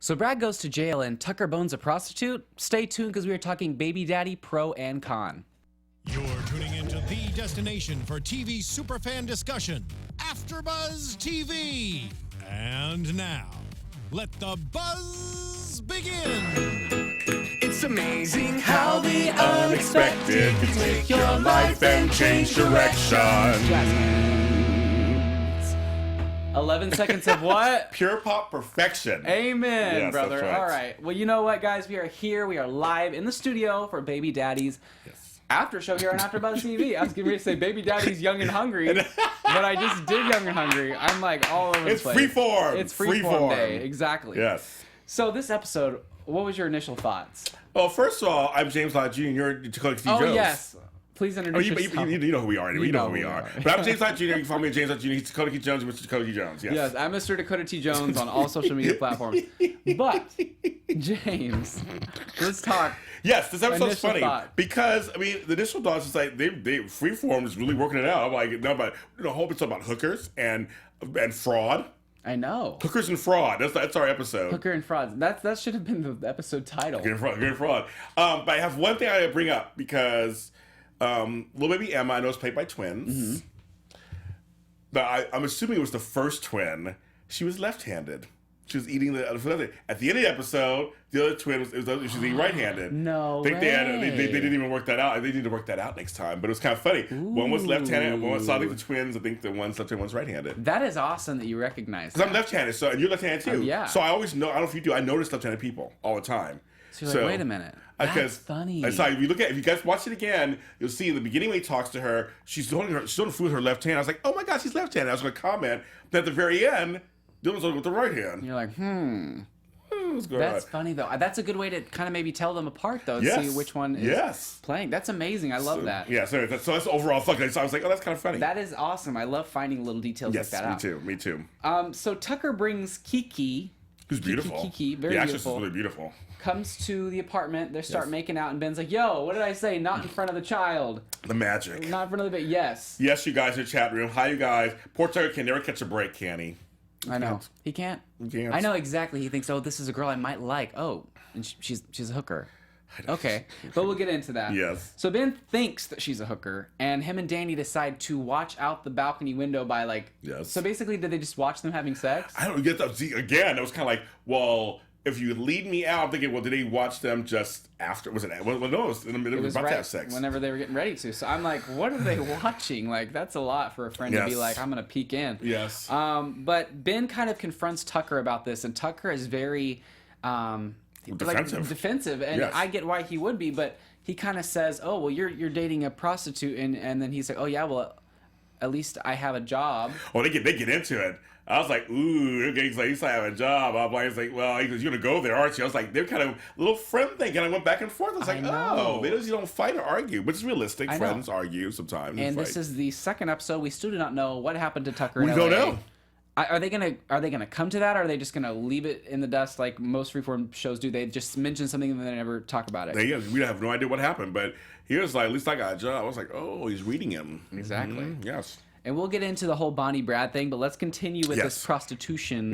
So Brad goes to jail and Tucker bones a prostitute. Stay tuned because we are talking Baby Daddy pro and con. You're tuning into the destination for TV superfan discussion, AFTERBUZZ TV. And now, let the buzz begin. It's amazing how the unexpected can take your life and change direction. 11 seconds of what? Pure pop perfection. Amen, Yes, brother. that's right. All right. Well, you know what, guys? We are here. We are live in the studio for Baby Daddy's after show here on AfterBuzz TV. I was getting ready to say Baby Daddy's Young and Hungry, but I just did Young and Hungry. I'm like all over the place. It's freeform. It's freeform day. Exactly. Yes. So this episode, what was your initial thoughts? Well, first of all, I'm James Lott Jr. You're Dakota T. Oh, Jones. yes. Please introduce yourself. You know who we are anyway. You know who we are. But I'm James Lott Jr. You can follow me at James Lott Jr. He's Dakota T. Jones. Mr. Dakota T. Jones. Yes. Yes, I'm Mr. Dakota T. Jones on all social media platforms. But, James, let's talk. Yes, this episode's Initial funny thought. because I mean the initial thoughts is like they Freeform is really working it out. I'm like no, but a whole bunch about hookers and fraud. I know. Hookers and fraud. That's our episode. Hooker and frauds. That should have been the episode title. Hooker and fraud. But I have one thing I gotta bring up because little baby Emma, I know, is played by twins. Mm-hmm. But I'm assuming it was the first twin. She was left-handed. She was eating the other. At the end of the episode, the other twin was she was eating right-handed. No I think way. they didn't even work that out. They need to work that out next time. But it was kind of funny. Ooh. One was left-handed, and one was, so I think the twins. I think the one's left-handed, one's right-handed. That is awesome that you recognize that. Because I'm left-handed, so and you're left-handed too. Yeah. So I always know. I don't know if you do. I notice left-handed people all the time. So you're like, wait a minute. That's funny. It's like, if you guys watch it again, you'll see in the beginning when he talks to her, she's holding food with her left hand. I was like, oh my God, she's left-handed. I was going to comment, but at the very end, Dylan's holding with the right hand. And you're like, What's going That's on? funny, though. That's a good way to kind of maybe tell them apart, though, to Yes. see which one is playing. That's amazing. I love that. Yeah, so that's overall fucking. So I was like, oh, that's kind of funny. That is awesome. I love finding little details like that out. Me too. So Tucker brings Kiki. Who's beautiful. Kiki, very the actress beautiful. is really beautiful. Comes to the apartment. They start making out, and Ben's like, yo, what did I say? Not in front of the child. The magic. Not in front of the baby. Yes. Yes, you guys in the chat room. Hi, you guys. Poor Tucker can never catch a break, can he? I know. He can't. He can't. I know exactly. He thinks, oh, this is a girl I might like. Oh, and she's a hooker. Okay, but we'll get into that. Yes. So Ben thinks that she's a hooker, and him and Danny decide to watch out the balcony window by like. Yes. So basically, did they just watch them having sex? I don't get that. See, again, it was kind of like, well, if you lead me out, I'm thinking, well, did they watch them just after? Was it? Well, no, it was in the middle. It was about right to have sex. whenever they were getting ready to. So I'm like, what are they watching? Like, that's a lot for a friend to be Yes. like, I'm gonna peek in. Yes. But Ben kind of confronts Tucker about this, and Tucker is very defensive, and Yes. I get why he would be, but he kind of says, "Oh, well, you're dating a prostitute," and then he's like, "Oh yeah, well, at least I have a job." Oh, they get into it. I was like, ooh, okay, he's like, I have a job. I'm like, he's like, well, he goes, you're gonna go there, aren't you? I was like, they're kind of little friend thing, and I went back and forth. I was like, oh, they don't fight or argue, which is realistic. Friends argue sometimes. And this is the second episode. We still do not know what happened to Tucker. We in don't LA. know. Are they gonna come to that, or are they just gonna leave it in the dust like most freeform shows do? They just mention something and then they never talk about it. We have no idea what happened, but he was like, at least I got a job. I was like, oh, he's reading him. Exactly. Mm-hmm. Yes. And we'll get into the whole Bonnie Brad thing, but let's continue with this prostitution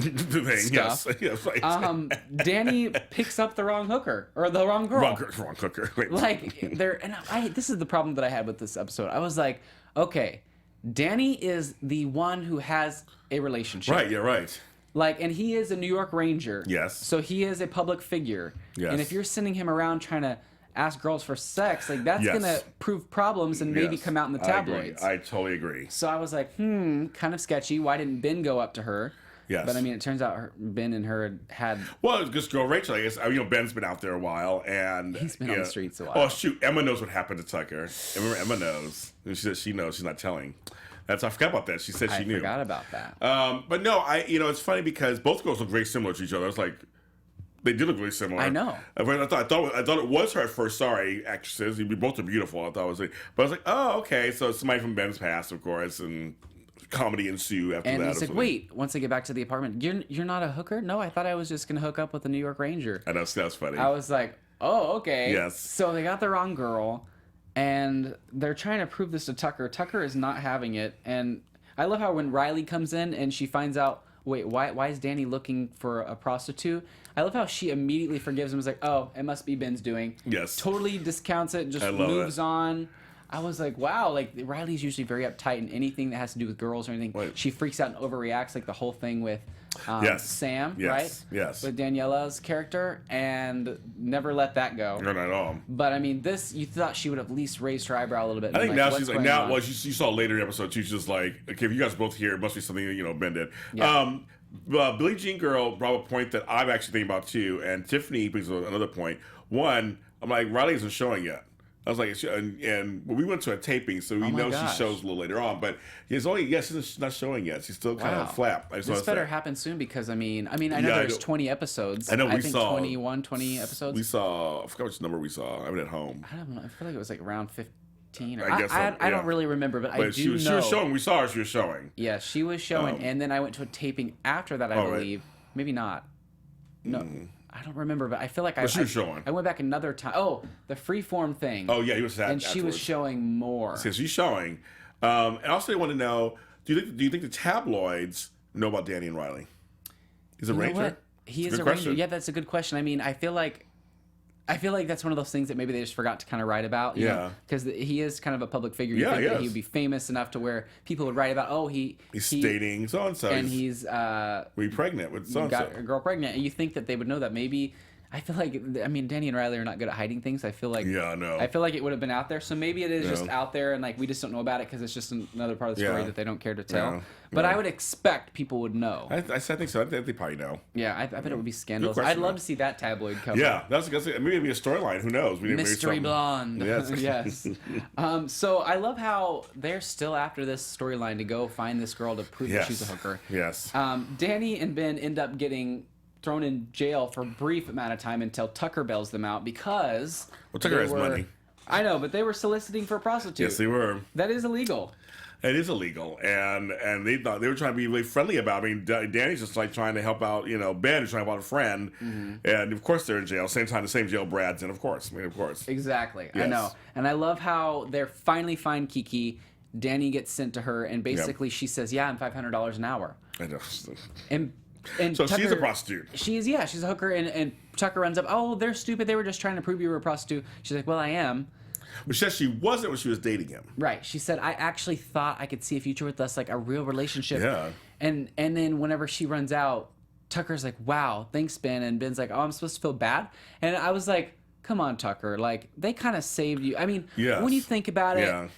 stuff. Yes. Right. Danny picks up the wrong hooker or the wrong girl. Wrong hooker. Wait. Like this is the problem that I had with this episode. I was like, okay, Danny is the one who has a relationship. Right. Yeah. Right. Like, and he is a New York Ranger. Yes. So he is a public figure. Yes. And if you're sending him around trying to ask girls for sex, like that's gonna prove problems and maybe come out in the tabloids. I totally agree. So I was like, kind of sketchy. Why didn't Ben go up to her? Yes. But I mean, it turns out Ben and her had. Well, this girl Rachel, I guess. Ben's been out there a while, and He's been on the streets a while. Oh shoot, Emma knows what happened to Tucker. Remember, Emma knows. She said she knows. She's not telling. I forgot about that. She said she knew. I forgot about that. But no, it's funny because both girls look very similar to each other. I was like, they did look really similar. I know. I thought it was her at first. Sorry, actresses. We both are beautiful. I thought it was like, but I was like, oh, okay. So it's somebody from Ben's past, of course, and comedy ensue after that. And he's like, wait, once they get back to the apartment, you're not a hooker? No, I thought I was just gonna hook up with a New York Ranger. I know, that's funny. I was like, oh, okay. Yes. So they got the wrong girl, and they're trying to prove this to Tucker. Tucker is not having it, and I love how when Riley comes in and she finds out wait, why is Danny looking for a prostitute? I love how she immediately forgives him. Is like, oh, it must be Ben's doing. Yes. Totally discounts it, just moves on. I was like, wow, like Riley's usually very uptight in anything that has to do with girls or anything. Wait. She freaks out and overreacts, like the whole thing with Sam, right? Yes. With Daniela's character, and never let that go. Not at all. But I mean, this, you thought she would have at least raised her eyebrow a little bit. I think like, now she's like, well, you saw later in the episode, she's just like, okay, if you guys both here, it must be something, Ben did. Yeah. Billie Jean Girl brought up a point that I'm actually thinking about too, and Tiffany brings up another point. One, I'm like, Riley isn't showing yet. I was like, and we went to a taping, so we know she shows a little later on, but she's not showing yet. She's still kind of flap. This better happen soon because I know there's 20 episodes. I know I think 20 episodes. We saw, I forgot which number we saw. I was at home. I don't know. I feel like it was like around 15. I guess I don't really remember, but I do know. She was showing. We saw her. She was showing. Yeah, she was showing, and then I went to a taping after that. I believe, maybe not. No. I don't remember, but I feel like she was showing. I went back another time. Oh, the freeform thing. Oh yeah, he was sad. And she was showing more. So she's showing. And also, I want to know: do you think the tabloids know about Danny and Riley? He's a ranger. He is a ranger. Yeah, that's a good question. I mean, I feel like that's one of those things that maybe they just forgot to kind of write about. Because he is kind of a public figure. You think that he would be famous enough to where people would write about, he's dating so and so, and he's pregnant with so and so, got a girl pregnant, and you think that they would know that. Maybe I feel like Danny and Riley are not good at hiding things. I feel like I feel like it would have been out there. So maybe it is just out there, and like we just don't know about it because it's just another part of the story that they don't care to tell. But I would expect people would know. I think so. I think they probably know. Yeah, I bet it would be scandalous. I'd love to see that tabloid cover. Yeah, that's maybe it'd be a storyline. Who knows? Mystery Blonde. Yes. Yes. So I love how they're still after this storyline to go find this girl to prove that she's a hooker. Yes. Danny and Ben end up getting thrown in jail for a brief amount of time until Tucker bails them out because Tucker has money. I know, but they were soliciting for a prostitute. Yes, they were. That is illegal. It is illegal, and they thought they were trying to be really friendly about it. I mean, Danny's just like trying to help out, Ben is trying to help out a friend, and of course they're in jail. Same time, the same jail Brad's in, of course. Exactly, yes. I know, and I love how they finally find Kiki. Danny gets sent to her, and basically she says, "Yeah, I'm $500 an hour." I know. And so Tucker, she's a prostitute. She's a hooker, and Tucker runs up. Oh, they're stupid. They were just trying to prove you were a prostitute. She's like, well, I am. But she said she wasn't when she was dating him. Right. She said, I actually thought I could see a future with us, like a real relationship. Yeah. And then whenever she runs out, Tucker's like, wow, thanks, Ben. And Ben's like, oh, I'm supposed to feel bad? And I was like, come on, Tucker. Like, they kind of saved you. I mean, when you think about it,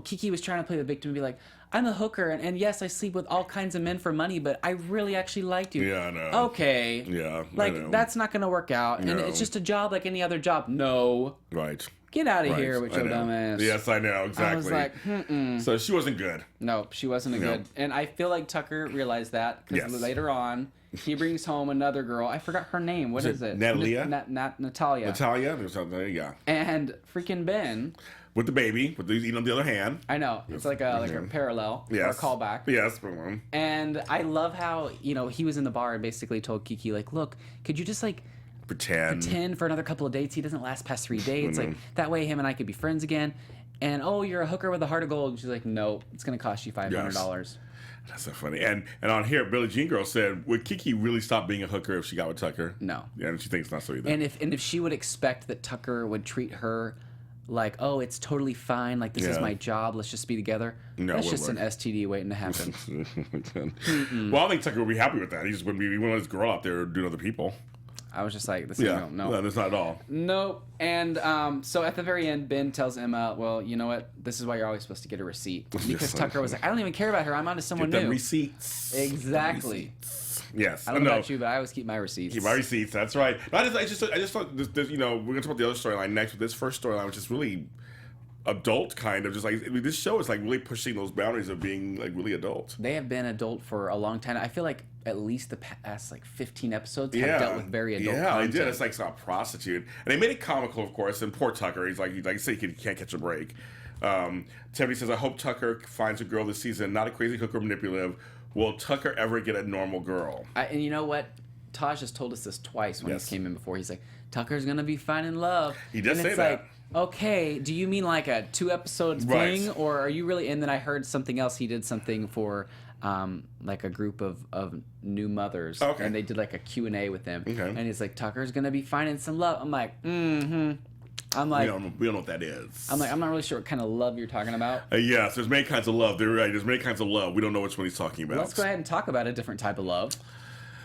Kiki was trying to play the victim and be like, I'm a hooker, and yes, I sleep with all kinds of men for money, but I really actually liked you. Yeah, I know. Okay. Yeah, like, that's not going to work out. And it's just a job like any other job. No. Right. Get out of here with your dumb ass. Yes, I know, exactly. I was like, So she wasn't good. No, she wasn't good. And I feel like Tucker realized that, because later on, he brings home another girl. I forgot her name. What is it? Natalia? Natalia. Natalia? There's something, yeah. And freaking Ben... with the baby, with the on the other hand. I know. It's like a parallel or a callback. Yes. And I love how, he was in the bar and basically told Kiki, like, look, could you just, like, pretend for another couple of dates? He doesn't last past 3 dates. Like, that way him and I could be friends again. And, oh, you're a hooker with a heart of gold. And she's like, no, it's going to cost you $500. Yes. That's so funny. And on here, Billie Jean Girl said, would Kiki really stop being a hooker if she got with Tucker? No. Yeah, and she thinks not so either. And if she would expect that Tucker would treat her like, oh, it's totally fine. Like, this is my job. Let's just be together. No, that's just an STD waiting to happen. Well, I think Tucker would be happy with that. He just wouldn't want his girl out there doing other people. I was just like, this no, that's not at all. No. And so at the very end, Ben tells Emma, well, you know what? This is why you're always supposed to get a receipt. Because Tucker was like, I don't even care about her. I'm on to someone new. Receipts. Exactly. Yes. I don't know about you, but I always keep my receipts. Keep my receipts. That's right. I just thought, we're going to talk about the other storyline next, but this first storyline, which is really adult kind of, just like, this show is like really pushing those boundaries of being like really adult. They have been adult for a long time. I feel like at least the past like 15 episodes have dealt with very adult content. Yeah, they did. It's like a prostitute. And they made it comical, of course, and poor Tucker, he's like you say, he can't catch a break. Tiffany says, I hope Tucker finds a girl this season, not a crazy hooker manipulative. Will Tucker ever get a normal girl? And you know what? Tahj has told us this twice when he came in before. He's like, Tucker's going to be finding love. He does say that. that. Like, okay, do you mean like a 2 episodes thing? Or are you really... And then I heard something else. He did something for like a group of new mothers, Okay. and they did like a Q&A with them. Okay. And he's like, Tucker's gonna be finding some love. I'm like, I'm like, we don't know what that is. I'm not really sure what kind of love you're talking about. Yes, there's many kinds of love. They're right. There's many kinds of love. We don't know which one he's talking about. Let's go ahead and talk about a different type of love.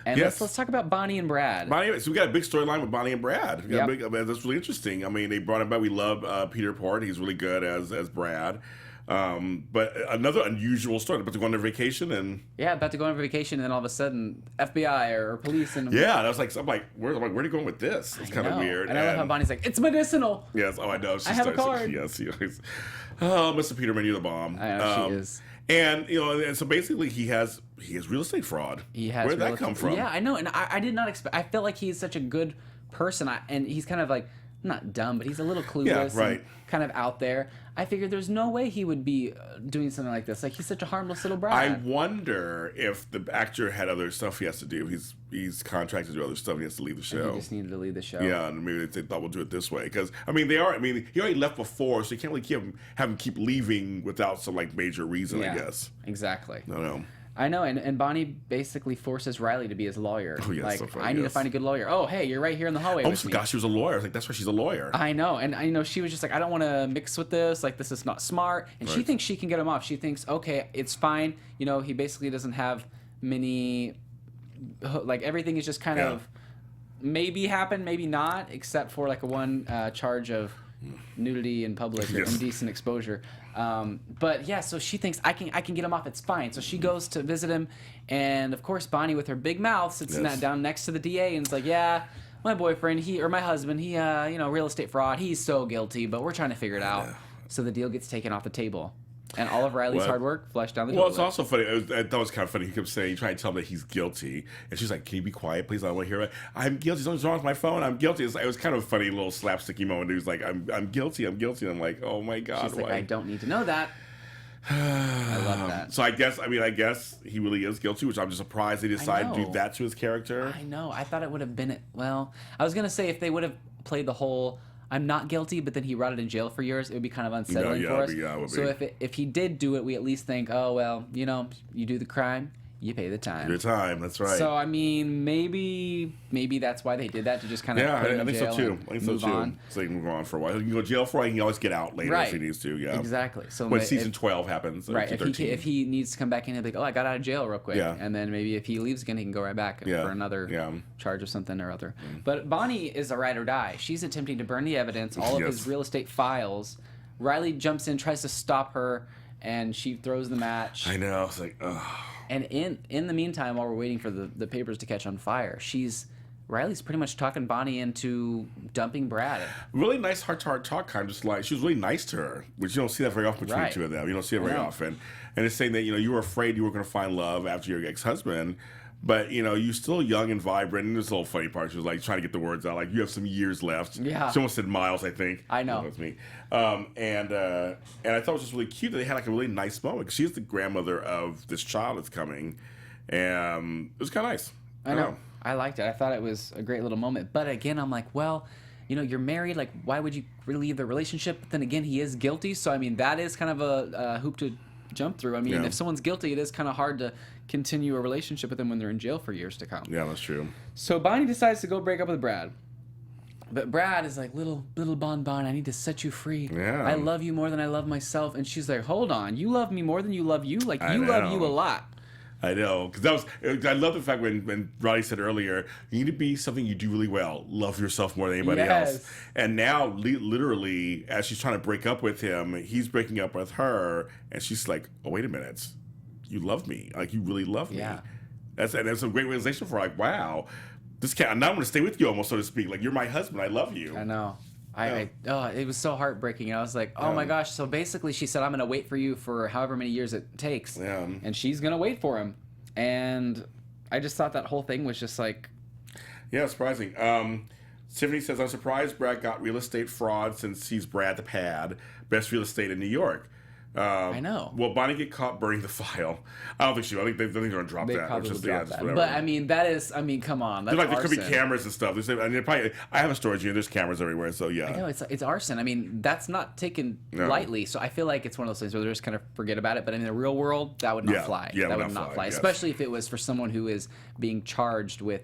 And Yes. let's talk about Bonnie and Brad. So we got a big storyline with Bonnie and Brad. We got Yep. that's really interesting. I mean, they brought him back. We love Peter Port. He's really good as Brad. But another unusual story. About to go on their vacation and Yeah, about to go on vacation, and then all of a sudden, FBI or police and yeah, and I was like, where are you going with this? It's kind of know. weird. And I love how Bonnie's like, it's medicinal. Yes. Oh, I know. She I have a starts- card. Yes. Yes. Oh, Mr. Peterman, you're the bomb. I know, she is. And and so basically he has real estate fraud. He has. Where did that real come estate- from? Yeah, I know, and I did not expect. I felt like he's such a good person, and he's kind of like not dumb, but he's a little clueless, right. and kind of out there. I figured there's no way he would be doing something like this. Like he's such a harmless little Brad. I wonder if the actor had other stuff he has to do. He's contracted to do other stuff. He has to leave the show. He just needed to leave the show. Yeah, and maybe they thought we'll do it this way because I mean he already left before, so you can't really have him keep leaving without some like major reason. I guess. Exactly. I don't know. I know, and Bonnie basically forces Riley to be his lawyer. Oh, yes, like, so funny, I need to yes. find a good lawyer. Oh, hey, you're right here in the hallway I with almost me. forgot she was a lawyer. I was like, that's why she's a lawyer. I know, and I know she was just like, I don't want to mix with this. Like, this is not smart. And she Right. thinks she can get him off. She thinks, okay, it's fine. You know, he basically doesn't have many. Like everything is just kind Yeah. of maybe happen, maybe not, except for like a one charge of nudity in public or Yes. indecent exposure. But yeah, so she thinks I can get him off. It's fine. So she goes to visit him, and of course Bonnie with her big mouth sits Yes. down next to the DA and is like, yeah, my boyfriend, my husband, he real estate fraud. He's so guilty, but we're trying to figure it out. So the deal gets taken off the table, and all of Riley's What? hard work flushed down the Well, toilet. it's also funny. I thought it was kind of funny. He kept saying, trying to tell him that he's guilty. And she's like, can you be quiet, please? I don't want to hear it. I'm guilty. Something's wrong with my phone. I'm guilty. It was kind of a funny little slapsticky moment. He was like, I'm guilty. I'm guilty. And I'm like, oh my God. She's like, why? I don't need to know that. I love that. So I guess he really is guilty, which I'm just surprised they decided to know. do that to his character. I know. I thought it would have been well. I was gonna say if they would have played the whole I'm not guilty, but then he rotted in jail for years, it would be kind of unsettling for us. it would So be. if he did do it, we at least think, oh well, you do the crime, you pay the time. Your time, that's right. So I mean, maybe that's why they did that, to just kind of Yeah, put him I in think so jail too. and I think so move too. on. So he can move on for a while. He can go to jail for a while. He can always get out later Right. if he needs to. Yeah, Exactly. So when if- season 12 happens. Right. season 13. If he needs to come back in, he'll be like, oh, I got out of jail real quick. Yeah. And then maybe if he leaves again, he can go right back Yeah. for another Yeah. charge of something or other. But Bonnie is a ride or die. She's attempting to burn the evidence, all of Yes. his real estate files. Riley jumps in, tries to stop her, and she throws the match. I know. It's like, ugh. And in the meantime, while we're waiting for the papers to catch on fire, Riley's pretty much talking Bonnie into dumping Brad. Really nice heart-to-heart talk, kind of just like she was really nice to her, which you don't see that very often between Right. the two of them. You don't see it very No. often. And it's saying that you were afraid you were going to find love after your ex-husband, but you're still young and vibrant. And this little funny part, she was like trying to get the words out, like you have some years left. Yeah. She almost said miles, I think. I know. That's me. And I thought it was just really cute that they had like a really nice moment because she's the grandmother of this child that's coming, and it was kind of nice. I know. I liked it. I thought it was a great little moment. But again, I'm like, well, you're married. Like, why would you leave the relationship? But then again, he is guilty. So, I mean, that is kind of a hoop to jump through. I mean, Yeah. if someone's guilty, it is kind of hard to continue a relationship with them when they're in jail for years to come. Yeah, that's true. So Bonnie decides to go break up with Brad. But Brad is like, little Bon, I need to set you free. Yeah. I love you more than I love myself. And she's like, hold on. You love me more than you love you? Like, I you love know. you a lot. I know, because I love the fact when Riley said earlier, you need to be something you do really well. Love yourself more than anybody Yes. else. And now, literally, as she's trying to break up with him, he's breaking up with her, and she's like, "Oh, wait a minute, you love me? Like you really love me?" Yeah. That's a great realization for her, like, wow, this cat. Now I'm going to stay with you, almost so to speak. Like you're my husband. I love you. I know. It was so heartbreaking. And I was like, oh my gosh. So basically she said, I'm going to wait for you for however many years it takes. Yeah. And she's going to wait for him. And I just thought that whole thing was just like, Yeah, surprising. Tiffany says, I'm surprised Brad got real estate fraud since he's Brad the Pad, best real estate in New York. I know. Will Bonnie get caught burning the file? I don't think she will. I think they're going to drop They that. probably will drop that. Whatever. But I mean, that is. I mean, come on. That's Like there could be arson. cameras and stuff. They say, I mean, I have a storage unit. There's cameras everywhere. So yeah. I know it's arson. I mean, that's not taken lightly. So I feel like it's one of those things where they just kind of forget about it. But in the real world, that would not fly. Yeah, that would not fly. Yes. Especially if it was for someone who is being charged with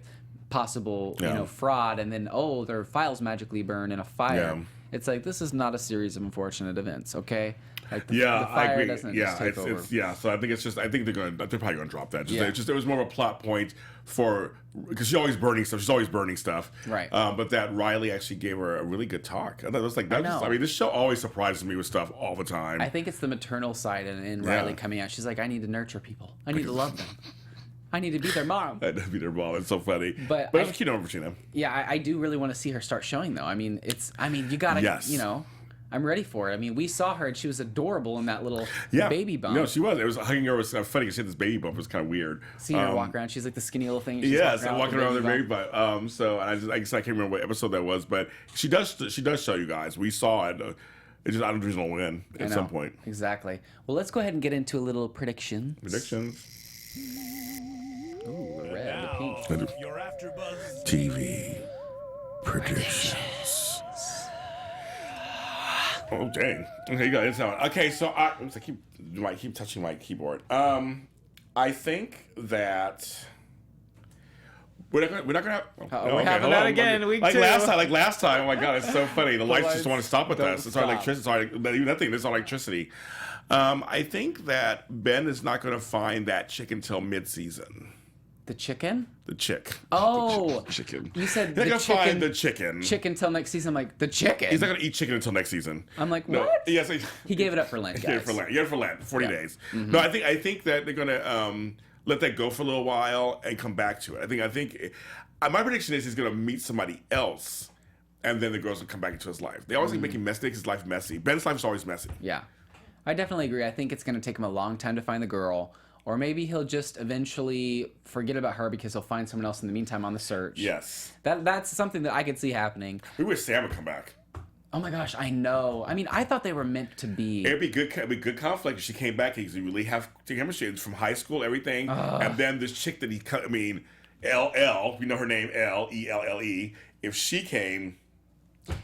possible, fraud, and then their files magically burn in a fire. Yeah. It's like this is not a series of unfortunate events. Okay. Like the I fire agree. doesn't just take over. So I think it's just. I think they're probably going to drop that. It was more of a plot point because she's always burning stuff. She's always burning stuff. Right. But that Riley actually gave her a really good talk. I thought it was like that. I mean, this show always surprises me with stuff all the time. I think it's the maternal side in Riley coming out. She's like, I need to nurture people. I need to love them. I need to be their mom. I need to be their mom. It's so funny. But it's a cute over Gina. Yeah, I do really want to see her start showing though. I mean, you gotta, I'm ready for it. I mean, we saw her and she was adorable in that little baby bump. No, she was. It was hugging her. It was funny because she had this baby bump. It was kind of weird. Seeing her walk around, she's like the skinny little thing. Yes, walking around with her baby bump. So I guess I can't remember what episode that was, but she does show you guys. We saw it. It's just I don't know who's gonna win at some point. Exactly. Well, let's go ahead and get into a little predictions. Ooh, the red, the pink. Your AfterBuzz TV predictions. Oh dang! Okay, you got it. Okay, so I keep touching my keyboard. I think that we're not gonna have. We're having that again. Week two. Last time. Oh my god, it's so funny. The lights just want to stop with us. It's our electricity. Sorry, even that thing. It's our electricity. I think that Ben is not going to find that chick until mid-season. The chicken? The chick. Oh, the chicken. You said the chicken. Find the chicken. Chicken till next season. I'm like, the chicken. He's not gonna eat chicken until next season. I'm like, what? Yes. He gave it up for Lent, guys. He gave it for Lent. 40 days. Mm-hmm. No, I think that they're gonna let that go for a little while and come back to it. I think my prediction is he's gonna meet somebody else, and then the girls will come back into his life. They always make his life messy. Ben's life is always messy. Yeah, I definitely agree. I think it's gonna take him a long time to find the girl. Or maybe he'll just eventually forget about her because he'll find someone else in the meantime on the search. Yes. That's something that I could see happening. We wish Sam would come back. Oh my gosh, I know. I mean, I thought they were meant to be. It'd be good conflict if she came back because you really have chemistry from high school, everything. And then this chick that LL, we know her name, L-E-L-L-E. If she came...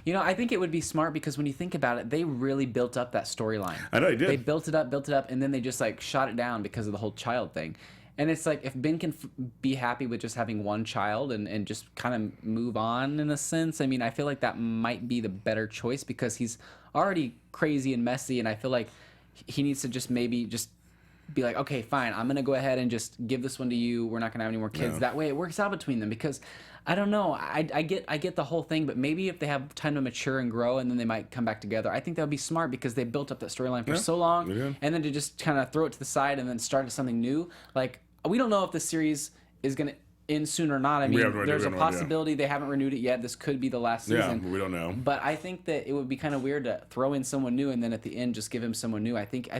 I think it would be smart because when you think about it, they really built up that storyline. I know they did. They built it up, and then they just shot it down because of the whole child thing. And it's like if Ben can be happy with just having one child and just kind of move on in a sense, I mean, I feel like that might be the better choice because he's already crazy and messy, and I feel like he needs to just maybe just be like, okay, fine, I'm going to go ahead and just give this one to you. We're not going to have any more kids. Yeah. That way it works out between them because... I don't know. I get the whole thing, but maybe if they have time to mature and grow, and then they might come back together. I think that would be smart because they built up that storyline for so long, and then to just kind of throw it to the side and then start something new. Like we don't know if this series is gonna end soon or not. I mean, there's a possibility they haven't renewed it yet. This could be the last season. Yeah, we don't know. But I think that it would be kind of weird to throw in someone new and then at the end just give him someone new. I think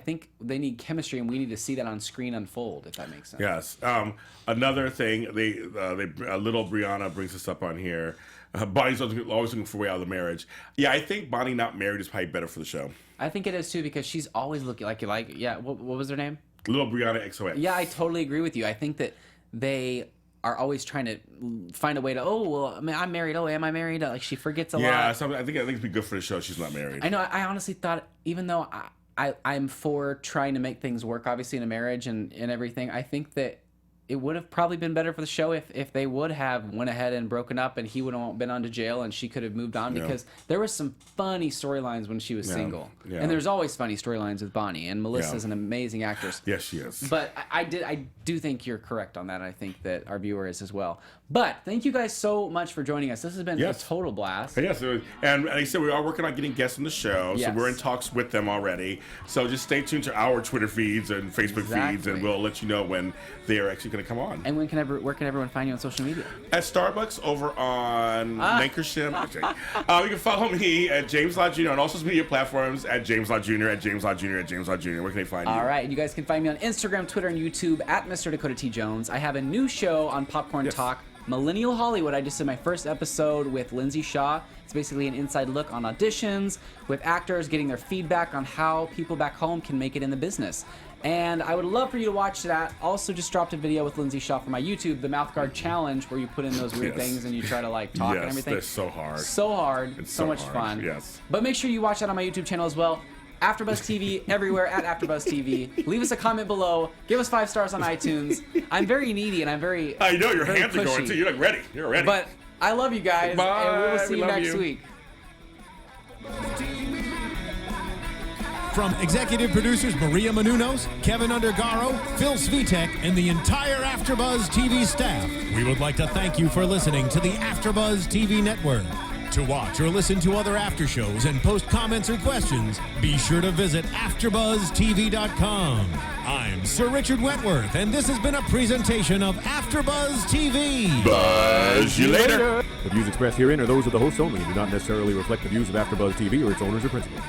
they need chemistry, and we need to see that on screen unfold. If that makes sense. Yes. Another thing, little Brianna brings us up on here. Bonnie's always looking for a way out of the marriage. Yeah, I think Bonnie not married is probably better for the show. I think it is too because she's always looking like yeah. What was her name? Little Brianna XOX. Yeah, I totally agree with you. I think that they are always trying to find a way to, I'm married. Oh, am I married? Like she forgets a lot. Yeah, I think it'd be good for the show. She's not married. I know. I honestly thought, even though I'm for trying to make things work, obviously in a marriage and everything, I think that it would have probably been better for the show if they would have went ahead and broken up and he would have been on to jail and she could have moved on because there was some funny storylines when she was single. Yeah. And there's always funny storylines with Bonnie, and Melissa's an amazing actress. Yes, she is. But I do think you're correct on that. I think that our viewer is as well. But thank you guys so much for joining us. This has been a total blast. Yes, and like I said, we are working on getting guests on the show, so we're in talks with them already. So just stay tuned to our Twitter feeds and Facebook feeds, and we'll let you know when they are actually going to come on. And where can everyone find you on social media? At Starbucks over on Lancashire. Okay. You can follow me at James Lott Jr. on all social media platforms at James Lott Jr. at James Lott Jr. at James Lott Jr. Where can they find you? All right, you guys can find me on Instagram, Twitter, and YouTube at Mr. Dakota T. Jones. I have a new show on Popcorn Talk Millennial Hollywood. I just did my first episode with Lindsay Shaw. It's basically an inside look on auditions with actors getting their feedback on how people back home can make it in the business. And I would love for you to watch that. Also just dropped a video with Lindsay Shaw for my YouTube, the Mouthguard Challenge, where you put in those weird things and you try to like talk and everything. Yes, they're so hard. So hard. It's so much hard. fun. Yes. But make sure you watch that on my YouTube channel as well. AfterBuzz TV everywhere at AfterBuzz TV. Leave us a comment below. Give us 5 stars on iTunes. I'm very needy and I'm very I know your very hands are going pushy. too. You're like ready. You're ready. But I love you guys, Bye. and we will see We you love next you. week. From executive producers Maria Menounos, Kevin Undergaro, Phil Svitek, and the entire AfterBuzz TV staff, we would like to thank you for listening to the AfterBuzz TV network. To watch or listen to other after shows and post comments or questions, be sure to visit AfterBuzzTV.com. I'm Sir Richard Wentworth, and this has been a presentation of AfterBuzz TV. Buzz you later. The views expressed herein are those of the hosts only and do not necessarily reflect the views of AfterBuzz TV or its owners or principals.